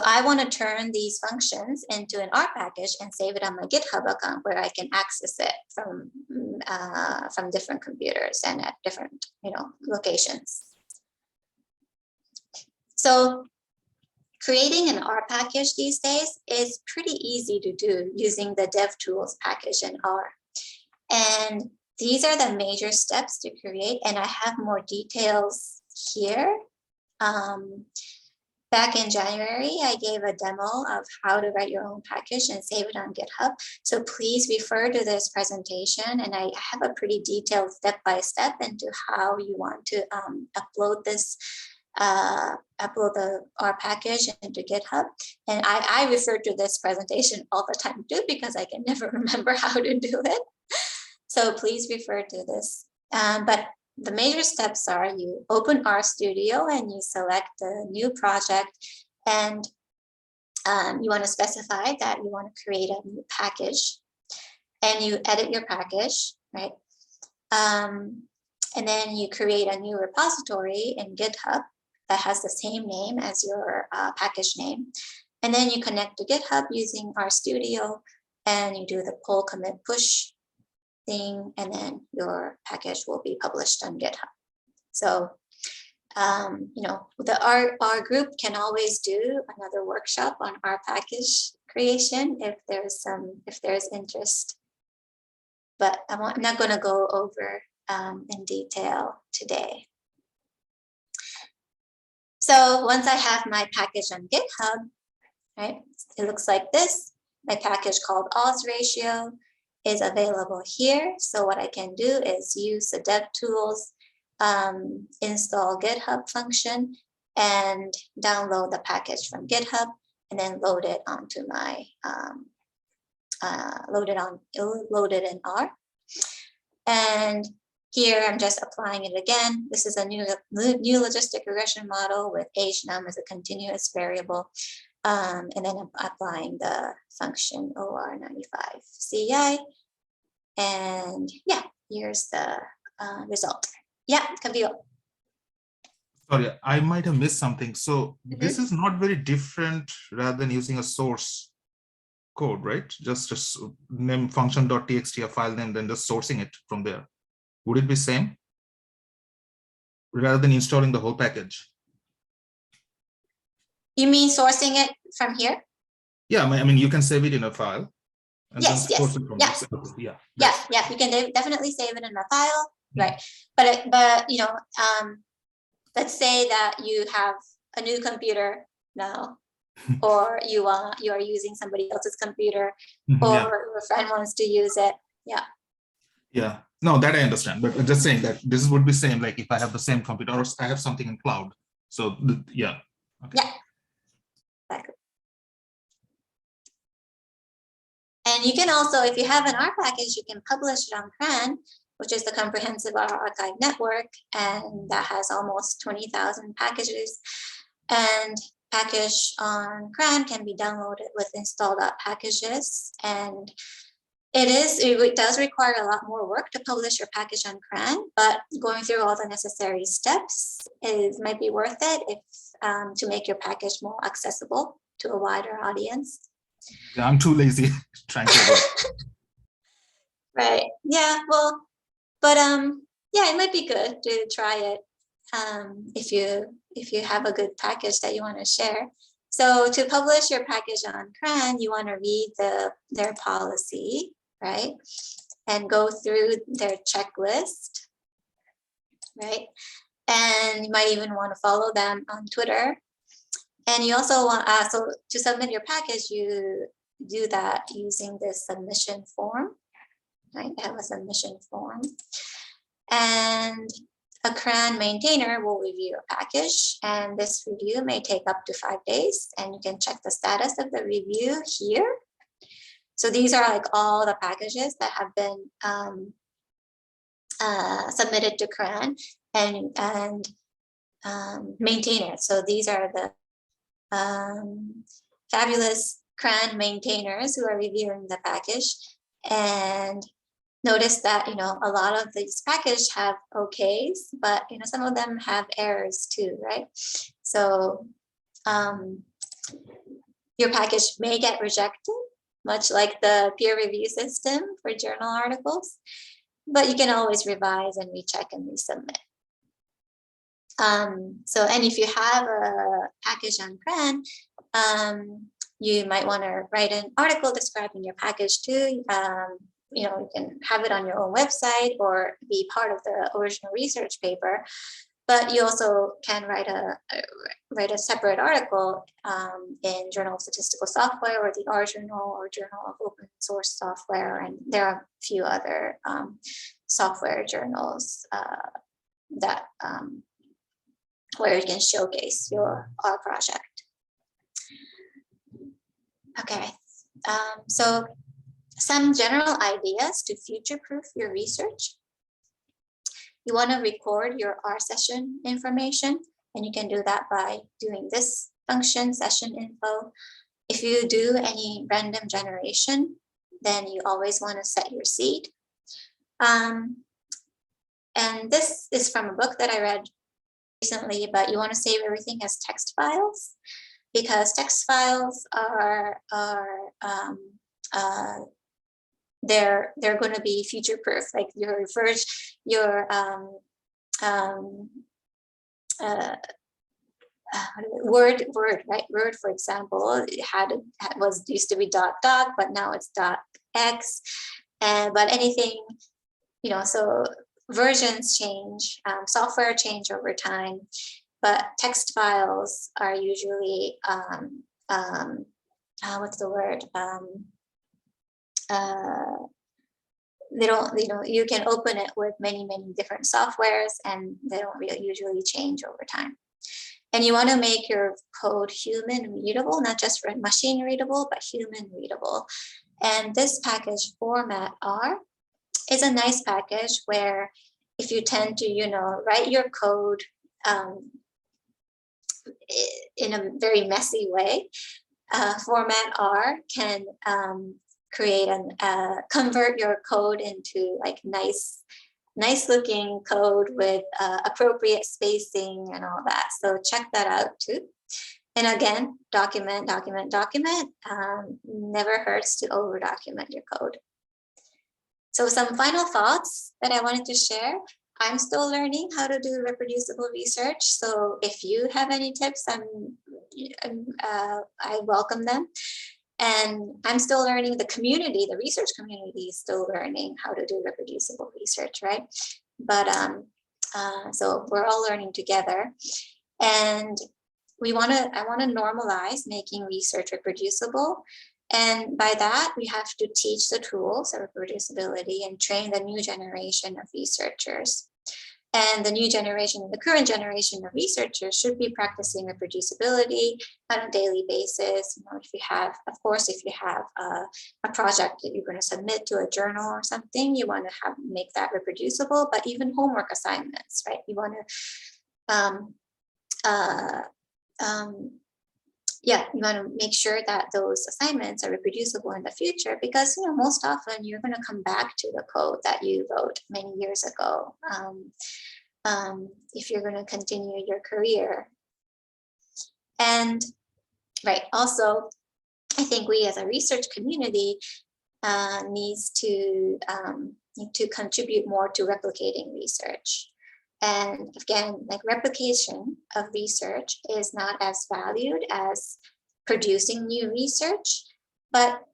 I want to turn these functions into an R package and save it on my GitHub account where I can access it from different computers and at different locations. So creating an R package these days is pretty easy to do using the DevTools package in R. And these are the major steps to create, and I have more details here. Back in January, I gave a demo of how to write your own package and save it on GitHub. So please refer to this presentation, and I have a pretty detailed step-by-step into how you want to upload this, upload the R package into GitHub. And I refer to this presentation all the time too, because I can never remember how to do it. So please refer to this. But the major steps are you open RStudio and you select the new project, and you want to specify that you want to create a new package, and you edit your package, right? And then you create a new repository in GitHub that has the same name as your package name. And then you connect to GitHub using RStudio, and you do the pull commit push thing, and then your package will be published on GitHub. So, you know, our group can always do another workshop on our package creation if there's interest. But I'm not going to go over in detail today. So once I have my package on GitHub, right, it looks like this. My package called odds ratio is available here. So what I can do is use the DevTools install GitHub function and download the package from GitHub, and then load it onto my load it in R. And here I'm just applying it again. This is a new logistic regression model with age num as a continuous variable. And then I'm applying the function OR95CI. And yeah, here's the result. Yeah, Kabir. Sorry, I might have missed something. So this is not very different rather than using a source code, right? Just name function.txt, a file name, then just sourcing it from there. Would it be same rather than installing the whole package? You mean sourcing it from here? Yeah, I mean, you can save it in a file. And Yes, then source yes, it from yeah. yeah. Yeah, you can definitely save it in a file, right? But you know, let's say that you have a new computer now, or you are using somebody else's computer, or your friend wants to use it. Yeah. Yeah, no, that I understand, but I'm just saying that this would be same, like if I have the same computer or I have something in cloud. So yeah. Okay. Yeah. Exactly. And you can also, if you have an R package, you can publish it on CRAN, which is the Comprehensive R Archive Network, and that has almost 20,000 packages. And package on CRAN can be downloaded with install.packages. And it does require a lot more work to publish your package on CRAN, but going through all the necessary steps might be worth it if to make your package more accessible to a wider audience. Yeah, I'm too lazy trying to Right. Yeah. Well, but yeah, it might be good to try it if you have a good package that you want to share. So to publish your package on CRAN, you want to read their policy, right, and go through their checklist, right, and you might even want to follow them on Twitter. And you also want so to submit your package, you do that using this submission form, right? They have a submission form, and a CRAN maintainer will review your package, and this review may take up to 5 days, and you can check the status of the review here. So these are like all the packages that have been submitted to CRAN and maintainers. So these are the fabulous CRAN maintainers who are reviewing the package. And notice that, you know, a lot of these packages have OKs, but, you know, some of them have errors too, right? So your package may get rejected, much like the peer review system for journal articles, but you can always revise and recheck and resubmit. So, and if you have a package on CRAN, you might want to write an article describing your package too. You know, you can have it on your own website or be part of the original research paper, but you also can write a separate article in Journal of Statistical Software or the R Journal or Journal of Open Source Software, and there are a few other software journals that where you can showcase your R project. Okay, so some general ideas to future-proof your research. you want to record your R session information, and you can do that by doing this function, session info. If you do any random generation, then you always want to set your seed. And this is from a book that I read recently, but you want to save everything as text files, because text files are they're going to be future proof. Like your Word, right? Word, for example, it used to be .doc, but now it's .x. But anything, so versions change, software change over time, but text files are usually what's the word? They don't, you can open it with many different softwares, and they don't really usually change over time. And you want to make your code human readable, not just machine readable, but human readable. And this package, format R, is a nice package where if you tend to, write your code in a very messy way, format R can create convert your code into like nice looking code with appropriate spacing and all that. So check that out too. And again, document. Never hurts to over document your code. So some final thoughts that I wanted to share. I'm still learning how to do reproducible research. So if you have any tips, I welcome them. And I'm still learning. The community, the research community is still learning how to do reproducible research, right? But so we're all learning together. And I want to normalize making research reproducible. And by that, we have to teach the tools of reproducibility and train the new generation of researchers. And the current generation of researchers should be practicing reproducibility on a daily basis. If you have a project that you're going to submit to a journal or something, you want to make that reproducible. But even homework assignments, right? You want to make sure that those assignments are reproducible in the future, because most often you're going to come back to the code that you wrote many years ago if you're going to continue your career. And right, also, I think we as a research community needs to contribute more to replicating research. And again, like replication of research is not as valued as producing new research, but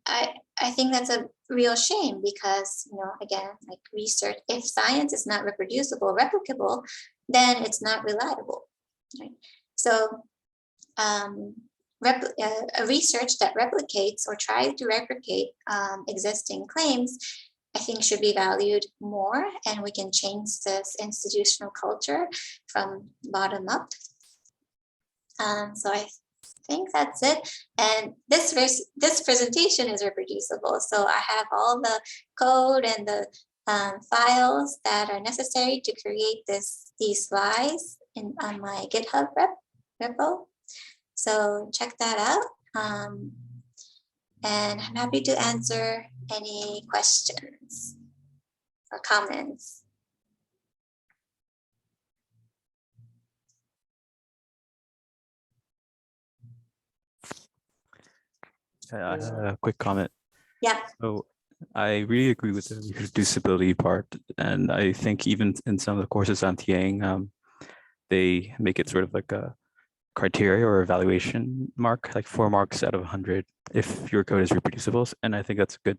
I think that's a real shame, because again, like research, if science is not reproducible, replicable, then it's not reliable, right? So a research that replicates or tries to replicate existing claims, I think should be valued more, and we can change this institutional culture from bottom up. So I think that's it. And this presentation is reproducible. So I have all the code and the files that are necessary to create these slides on my GitHub repo. So check that out. And I'm happy to answer any questions or comments. A quick comment. Yeah. So I really agree with the reproducibility part, and I think even in some of the courses I'm TAing, they make it sort of like a criteria or evaluation mark, like 4 marks out of 100 if your code is reproducible. And I think that's a good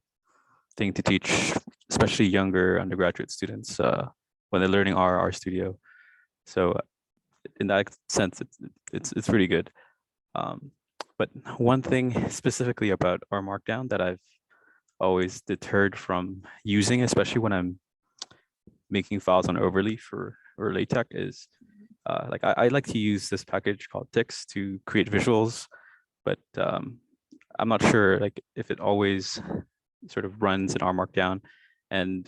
thing to teach, especially younger undergraduate students when they're learning R Studio. So in that sense, it's really good. But one thing specifically about R Markdown that I've always deterred from using, especially when I'm making files on Overleaf or LaTeX, is like I like to use this package called Tix to create visuals, but I'm not sure like if it always sort of runs in R Markdown. And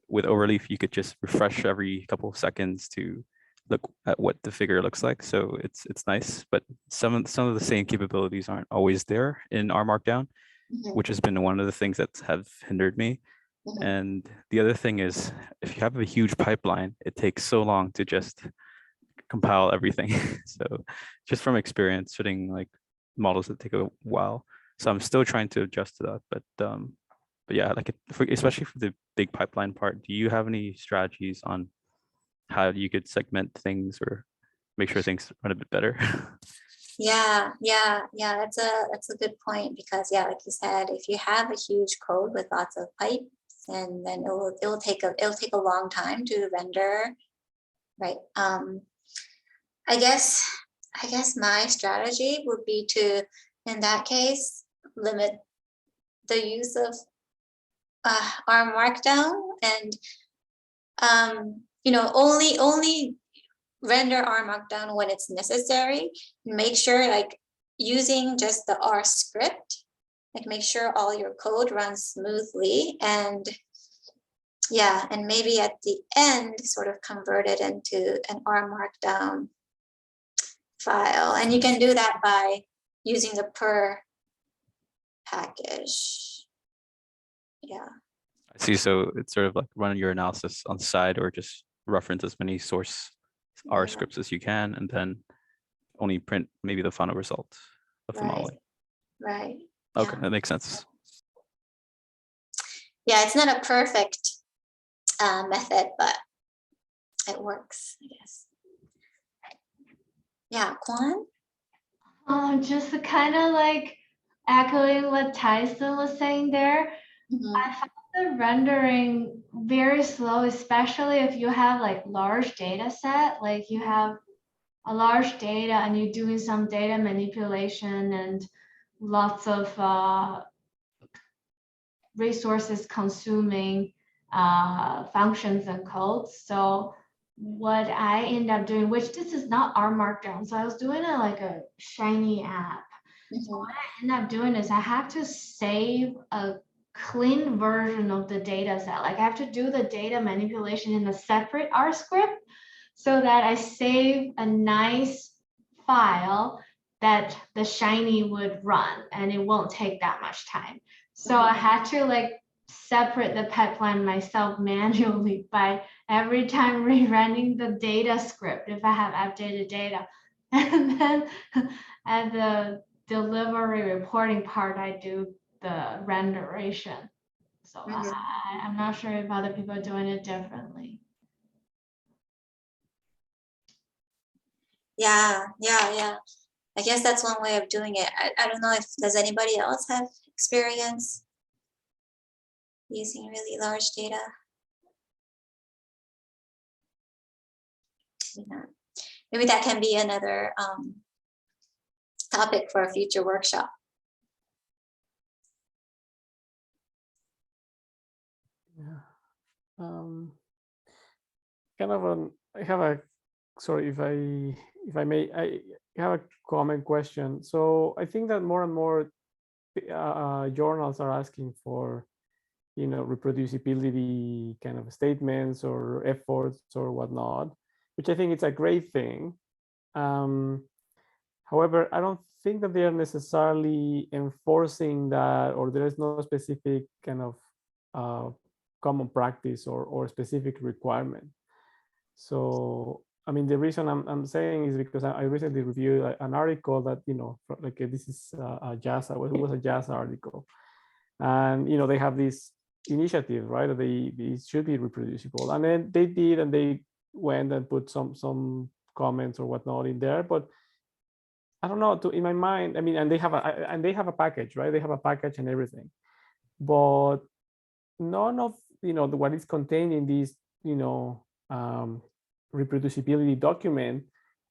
with Overleaf, you could just refresh every couple of seconds to look at what the figure looks like. So it's nice, but some of the same capabilities aren't always there in R Markdown, which has been one of the things that have hindered me. And the other thing is, if you have a huge pipeline, it takes so long to just compile everything. So just from experience, fitting like models that take a while. So I'm still trying to adjust to that. But yeah, like especially for the big pipeline part, do you have any strategies on how you could segment things or make sure things run a bit better? Yeah. That's a good point, because like you said, if you have a huge code with lots of pipes, and then it will take a long time to render, right? I guess my strategy would be to, in that case, limit the use of R Markdown, and only render R Markdown when it's necessary. Make sure, like, using just the R script, like, make sure all your code runs smoothly, and and maybe at the end sort of convert it into an R Markdown file. And you can do that by using the per package. Yeah. I see. So it's sort of like running your analysis on the side, or just reference as many source R scripts as you can, and then only print maybe the final result of the modeling. Right. Okay, that makes sense. Yeah, it's not a perfect method, but it works, I guess. Yeah, Kwan? Just kind of like echoing what Tyson was saying there. I found the rendering very slow, especially if you have like large data set, like you have a large data and you're doing some data manipulation and lots of resources consuming functions and codes. So what I end up doing, which this is not R Markdown, so I was doing it like a Shiny app. So what I end up doing is I have to save a clean version of the data set. Like I have to do the data manipulation in a separate R script so that I save a nice file that the Shiny would run, and it won't take that much time. So I had to like separate the pipeline myself manually by every time rerunning the data script if I have updated data. And then at the delivery reporting part, I do the renderation. So I'm not sure if other people are doing it differently. Yeah. I guess that's one way of doing it. I don't know if does anybody else have experience using really large data? Maybe that can be another topic for a future workshop. Yeah. Kind of I have a, sorry if I may, I have a comment question. So I think that more and more journals are asking for, reproducibility kind of statements or efforts or whatnot, which I think it's a great thing. However, I don't think that they are necessarily enforcing that, or there is no specific kind of common practice or specific requirement. So, I mean, the reason I'm saying is because I recently reviewed an article that, like this is a JASA, it was a JASA article. And, they have this initiative, right? That they should be reproducible. And then they did, and they went and put some comments or whatnot in there. But I don't know, in my mind, I mean, and they have a package, right? They have a package and everything. But none of, what is contained in this, reproducibility document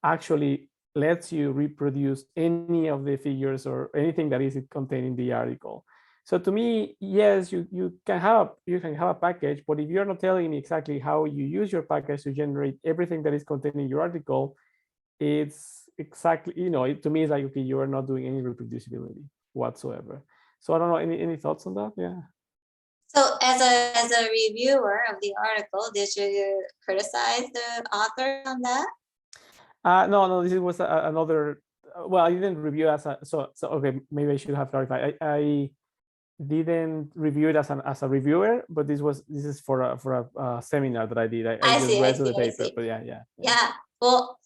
actually lets you reproduce any of the figures or anything that is contained in the article. So to me, yes, you can have a package, but if you're not telling me exactly how you use your package to generate everything that is contained in your article, it's exactly, to me, it's like, okay, you are not doing any reproducibility whatsoever. So I don't know, any thoughts on that? Yeah. So as a reviewer of the article, did you criticize the author on that? No, this was another. Well, I didn't review as a. So okay, maybe I should have clarified. I didn't review it as a reviewer, but this is for a seminar that I did. I just read the paper, but yeah. Well,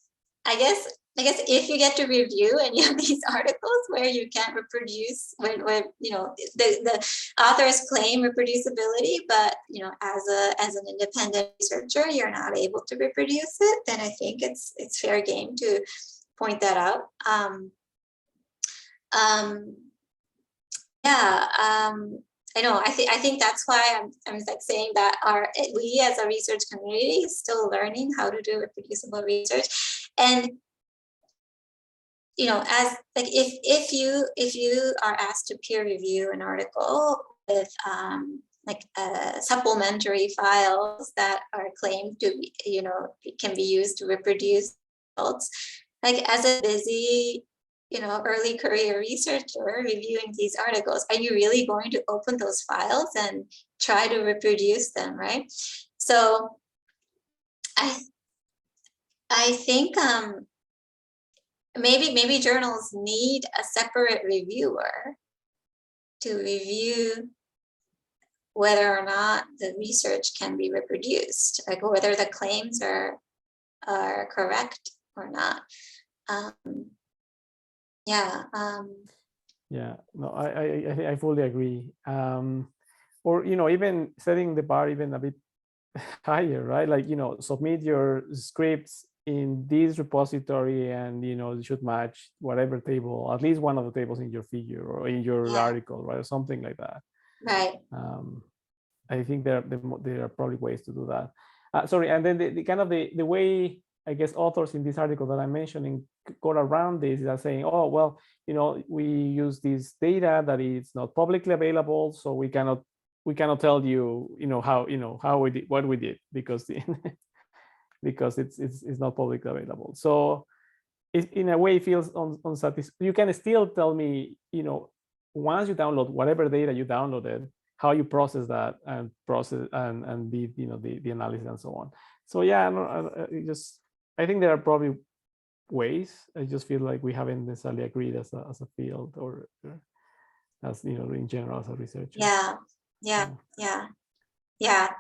I guess if you get to review any of these articles where you can't reproduce, when you know the authors claim reproducibility, but you know as an independent researcher you're not able to reproduce it, then I think it's fair game to point that out. I know. I think that's why I'm like saying that we as a research community is still learning how to do reproducible research. And you know, as like if you are asked to peer review an article with supplementary files that are claimed to be, you know, can be used to reproduce results, like as a busy, you know, early career researcher reviewing these articles, are you really going to open those files and try to reproduce them, right? So I think maybe journals need a separate reviewer to review whether or not the research can be reproduced, like whether the claims are correct or not. No, I fully agree. Or you know, even setting the bar even a bit higher, right? Like, you know, submit your scripts in this repository, and you know, it should match whatever table, at least one of the tables in your figure or in your article, right, or something like that. Right. I think there are probably ways to do that. Sorry, and then the kind of the way I guess authors in this article that I'm mentioning go around this is saying, oh well, you know, we use this data that is not publicly available, so we cannot tell you, you know, how we did what we did because because it's not publicly available. So it in a way feels unsatisfactory. You can still tell me, you know, once you download whatever data you downloaded, how you process that and the, you know, the analysis and so on. So yeah, I think there are probably ways. I just feel like we haven't necessarily agreed as a field or as, you know, in general as a researcher.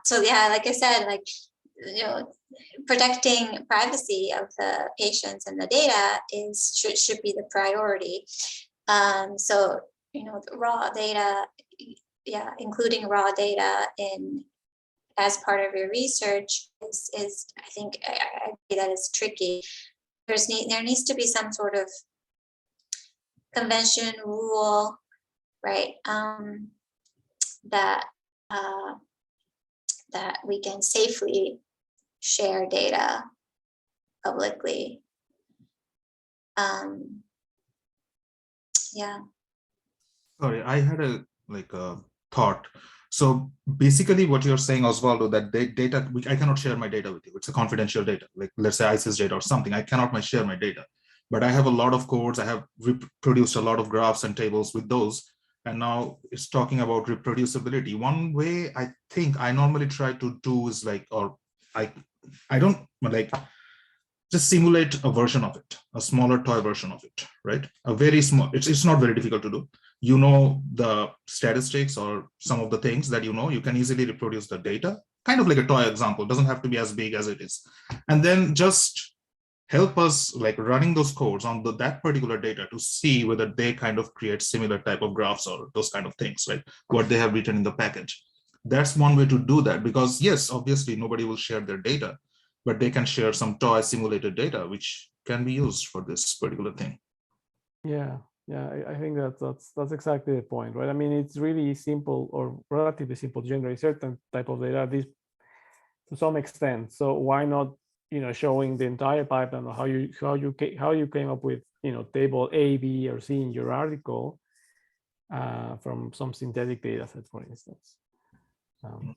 So yeah, like I said, like, you know, protecting privacy of the patients and the data should be the priority. So, you know, the raw data, including raw data as part of your research is I think I agree that it's tricky. There needs to be some sort of convention rule, right? That we can safely share data publicly. Sorry, I had a thought. So basically what you're saying, Osvaldo, that data, which I cannot share my data with you. It's a confidential data, like let's say ISIS data or something. I cannot share my data, but I have a lot of codes. I have reproduced a lot of graphs and tables with those. And now it's talking about reproducibility. One way I think I normally try to do is I don't just simulate a version of it, a smaller toy version of it, right? A very small, it's not very difficult to do. You know, the statistics or some of the things that, you know, you can easily reproduce the data, kind of like a toy example, it doesn't have to be as big as it is. And then just help us like running those codes on that particular data to see whether they kind of create similar type of graphs or those kind of things, right? What they have written in the package. That's one way to do that, because yes, obviously nobody will share their data, but they can share some toy simulated data, which can be used for this particular thing. Yeah, I think that's exactly the point, right? I mean, it's really simple or relatively simple to generate certain type of data, this to some extent. So why not, you know, showing the entire pipeline of how you came up with, you know, table A, B, or C in your article from some synthetic data set, for instance. And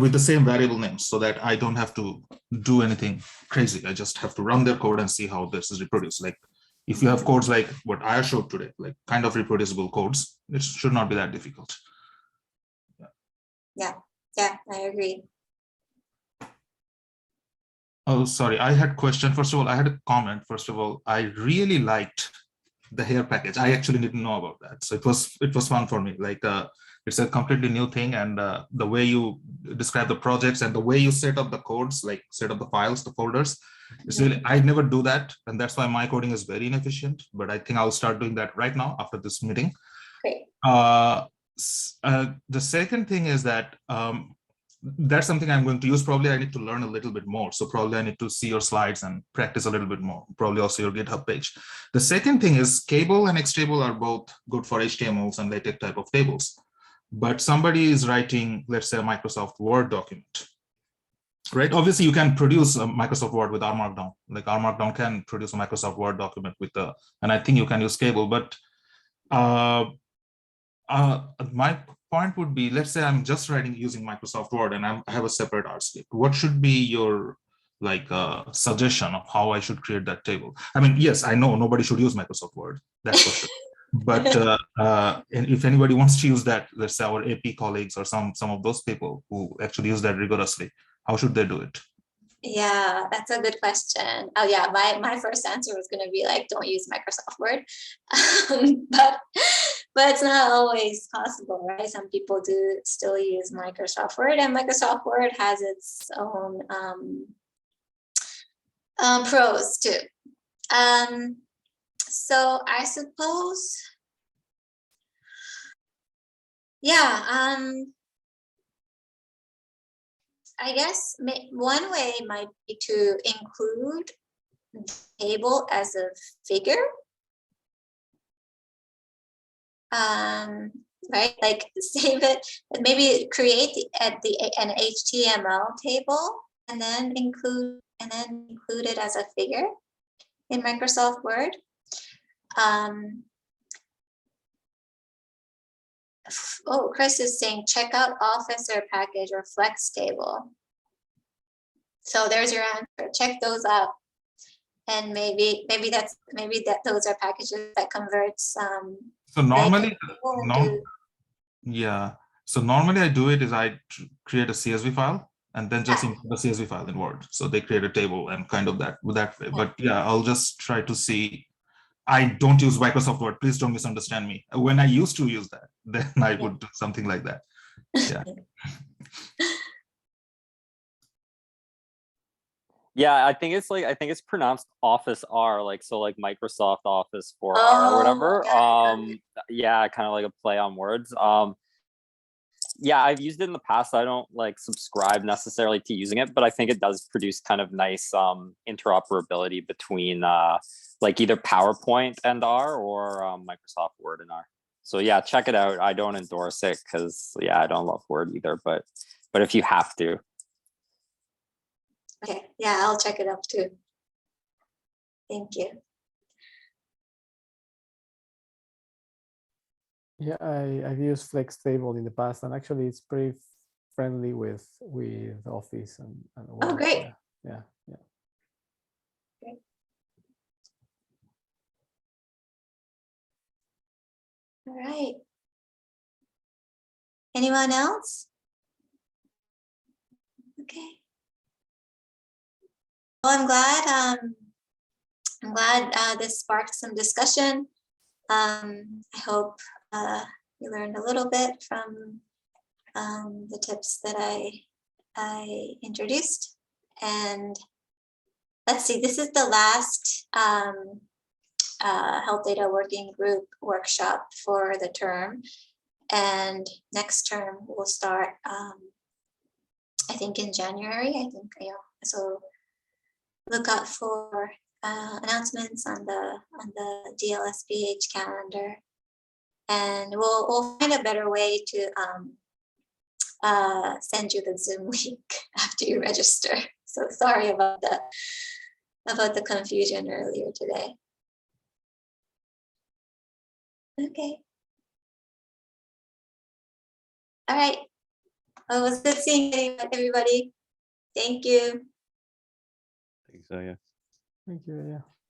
with the same variable names, so that I don't have to do anything crazy. I just have to run their code and see how this is reproduced. Like If you have codes like what I showed today, like kind of reproducible codes, it should not be that difficult. Yeah, I agree. Oh, sorry, I had a question. First of all, I had a comment. First of all, I really liked the hair package. I actually didn't know about that. So it was fun for me. Like it's a completely new thing. And the way you describe the projects and the way you set up the codes, like set up the files, the folders, it's really, I never do that. And that's why my coding is very inefficient, but I think I'll start doing that right now after this meeting. Great. The second thing is that that's something I'm going to use. Probably I need to learn a little bit more. So probably I need to see your slides and practice a little bit more, probably also your GitHub page. The second thing is cable and XTable are both good for HTMLs and LaTeX type of tables. But somebody is writing, let's say, a Microsoft Word document, right? Obviously, you can produce a Microsoft Word with R Markdown. Like R Markdown can produce a Microsoft Word document with the, and I think you can use cable, but my point would be, let's say I'm just writing using Microsoft Word and I have a separate R script. What should be your like suggestion of how I should create that table? I mean, yes, I know nobody should use Microsoft Word, that's for sure. But if anybody wants to use that, let's say our AP colleagues or some of those people who actually use that rigorously, how should they do it? Yeah, that's a good question. Oh yeah, my first answer was going to be like, don't use Microsoft Word, but it's not always possible, right? Some people do still use Microsoft Word, and Microsoft Word has its own pros too. So I suppose, yeah. I guess one way might be to include the table as a figure. Right, like save it, maybe create an HTML table and then include it as a figure in Microsoft Word. Oh, Chris is saying check out Officer package or Flex table. So there's your answer. Check those out, and maybe those are packages that converts. So normally, yeah. So normally I do it is I create a CSV file and then just import the CSV file in Word. So they create a table and kind of that way. But yeah, I'll just try to see. I don't use Microsoft Word. Please don't misunderstand me. When I used to use that, then I would do something like that. Yeah. Yeah, I think it's pronounced Office R, like so like Microsoft Office for R or whatever. Yeah, kind of like a play on words. Yeah, I've used it in the past. I don't like subscribe necessarily to using it, but I think it does produce kind of nice interoperability between like either PowerPoint and R or Microsoft Word and R. So yeah, check it out. I don't endorse it because yeah, I don't love Word either, but if you have to. Okay, yeah, I'll check it out too. Thank you. Yeah, I've used Flex table in the past, and actually it's pretty friendly with Office and Word. Oh, great. Yeah. Great. All right. Anyone else? Okay. Well, I'm glad this sparked some discussion. I hope you learned a little bit from the tips that I introduced. And let's see, this is the last Health Data Working Group workshop for the term. And next term we'll start, I think in January, so look out for announcements on the DLSPH calendar, and we'll find a better way to send you the Zoom link after you register. So sorry about the confusion earlier today. Okay. All right. Well, it was good seeing everybody. Thank you. Thanks, yeah. Thank you. Yeah.